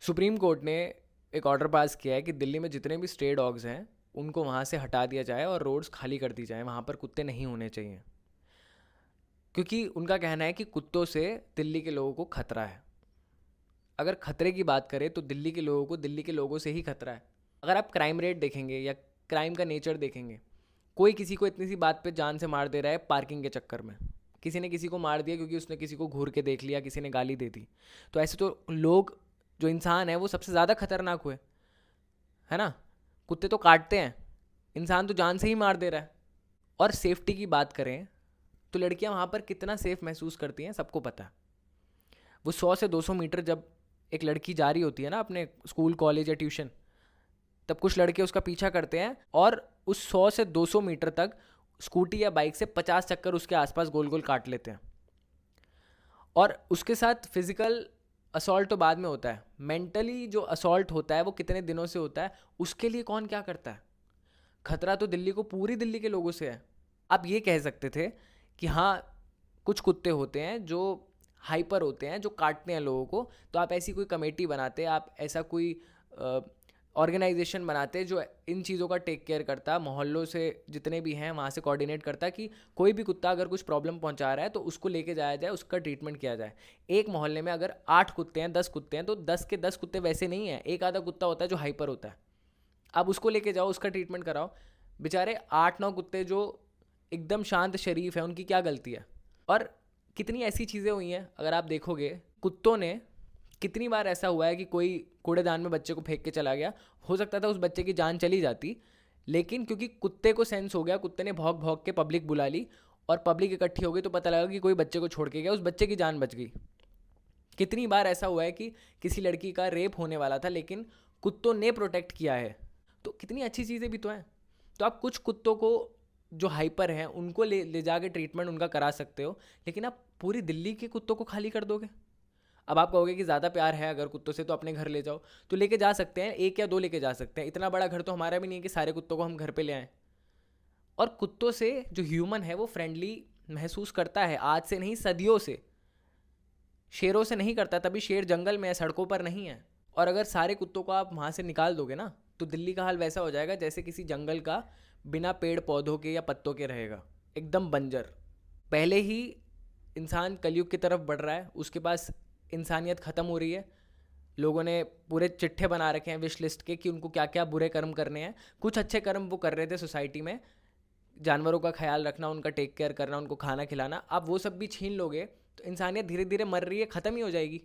Supreme court ने एक order pass किया है कि दिल्ली में जितने भी स्ट्रे डॉग्स हैं उनको वहाँ से हटा दिया जाए और रोड्स खाली कर दी जाए, वहाँ पर कुत्ते नहीं होने चाहिए। क्योंकि उनका कहना है कि कुत्तों से दिल्ली के लोगों को खतरा है। अगर खतरे की बात करें तो दिल्ली के लोगों को दिल्ली के लोगों से ही खतरा है। अगर आप क्राइम रेट देखेंगे या क्राइम का नेचर देखेंगे, कोई किसी को इतनी सी बात पे जान से मार दे रहा है पार्किंग के चक्कर में। किसी ने किसी को मार दिया क्योंकि उसने किसी को घूर के देख लिया, किसी ने गाली दे दी। तो ऐसे तो लोग, जो इंसान है वो सबसे ज़्यादा खतरनाक हुए, है ना। कुत्ते तो काटते हैं, इंसान तो जान से ही मार दे रहा है। और सेफ्टी की बात करें तो लड़कियां वहाँ पर कितना सेफ महसूस करती हैं सबको पता है। वो 100 से 200 मीटर जब एक लड़की जा रही होती है ना अपने स्कूल कॉलेज या ट्यूशन, तब कुछ लड़के उसका पीछा करते हैं और उस 100 से 200 मीटर तक स्कूटी या बाइक से 50 चक्कर उसके आसपास गोल गोल काट लेते हैं। और उसके साथ फिजिकल असॉल्ट तो बाद में होता है, मेंटली जो असॉल्ट होता है वो कितने दिनों से होता है, उसके लिए कौन क्या करता है। खतरा तो दिल्ली को, पूरी दिल्ली के लोगों से है। आप ये कह सकते थे कि हाँ, कुछ कुत्ते होते हैं जो हाइपर होते हैं, जो काटते हैं लोगों को, तो आप ऐसी कोई कमेटी बनाते, आप ऐसा कोई ऑर्गेनाइजेशन बनाते जो इन चीज़ों का टेक केयर करता, मोहल्लों से जितने भी हैं वहाँ से कोऑर्डिनेट करता कि कोई भी कुत्ता अगर कुछ प्रॉब्लम पहुँचा रहा है तो उसको लेके जाया जाए, उसका ट्रीटमेंट किया जाए। एक मोहल्ले में अगर 8 कुत्ते हैं, 10 कुत्ते हैं, तो 10 के 10 कुत्ते वैसे नहीं हैं, एक आधा कुत्ता होता है जो हाइपर होता है। आप उसको लेके जाओ, उसका ट्रीटमेंट कराओ। बेचारे 8-9 कुत्ते जो एकदम शांत शरीफ है, उनकी क्या गलती है। और कितनी ऐसी चीज़ें हुई हैं, अगर आप देखोगे कुत्तों ने, कितनी बार ऐसा हुआ है कि कोई कूड़ेदान में बच्चे को फेंक के चला गया, हो सकता था उस बच्चे की जान चली जाती, लेकिन क्योंकि कुत्ते को सेंस हो गया, कुत्ते ने भौंक भौंक के पब्लिक बुला ली और पब्लिक इकट्ठी हो गई, तो पता लगा कि कोई बच्चे को छोड़ के गया, उस बच्चे की जान बच गई। कितनी बार ऐसा हुआ है कि किसी लड़की का रेप होने वाला था लेकिन कुत्तों ने प्रोटेक्ट किया है। तो कितनी अच्छी चीज़ें भी तो हैं। तो आप कुछ कुत्तों को जो हाइपर हैं उनको ले ले जाके ट्रीटमेंट उनका करा सकते हो, लेकिन आप पूरी दिल्ली के कुत्तों को खाली कर दोगे। अब आप कहोगे कि ज़्यादा प्यार है अगर कुत्तों से तो अपने घर ले जाओ, तो लेके जा सकते हैं, एक या दो लेके जा सकते हैं। इतना बड़ा घर तो हमारा भी नहीं है कि सारे कुत्तों को हम घर पे ले आएँ। और कुत्तों से जो ह्यूमन है वो फ्रेंडली महसूस करता है, आज से नहीं सदियों से। शेरों से नहीं करता, तभी शेर जंगल में है, सड़कों पर नहीं है। और अगर सारे कुत्तों को आप वहाँ से निकाल दोगे ना, तो दिल्ली का हाल वैसा हो जाएगा जैसे किसी जंगल का बिना पेड़ पौधों के या पत्तों के रहेगा, एकदम बंजर। पहले ही इंसान कलयुग की तरफ बढ़ रहा है, उसके पास इंसानियत ख़त्म हो रही है। लोगों ने पूरे चिट्ठे बना रखे हैं विश लिस्ट के कि उनको क्या क्या बुरे कर्म करने हैं। कुछ अच्छे कर्म वो कर रहे थे सोसाइटी में, जानवरों का ख्याल रखना, उनका टेक केयर करना, उनको खाना खिलाना। आप वो सब भी छीन लोगे तो इंसानियत धीरे धीरे मर रही है, ख़त्म ही हो जाएगी।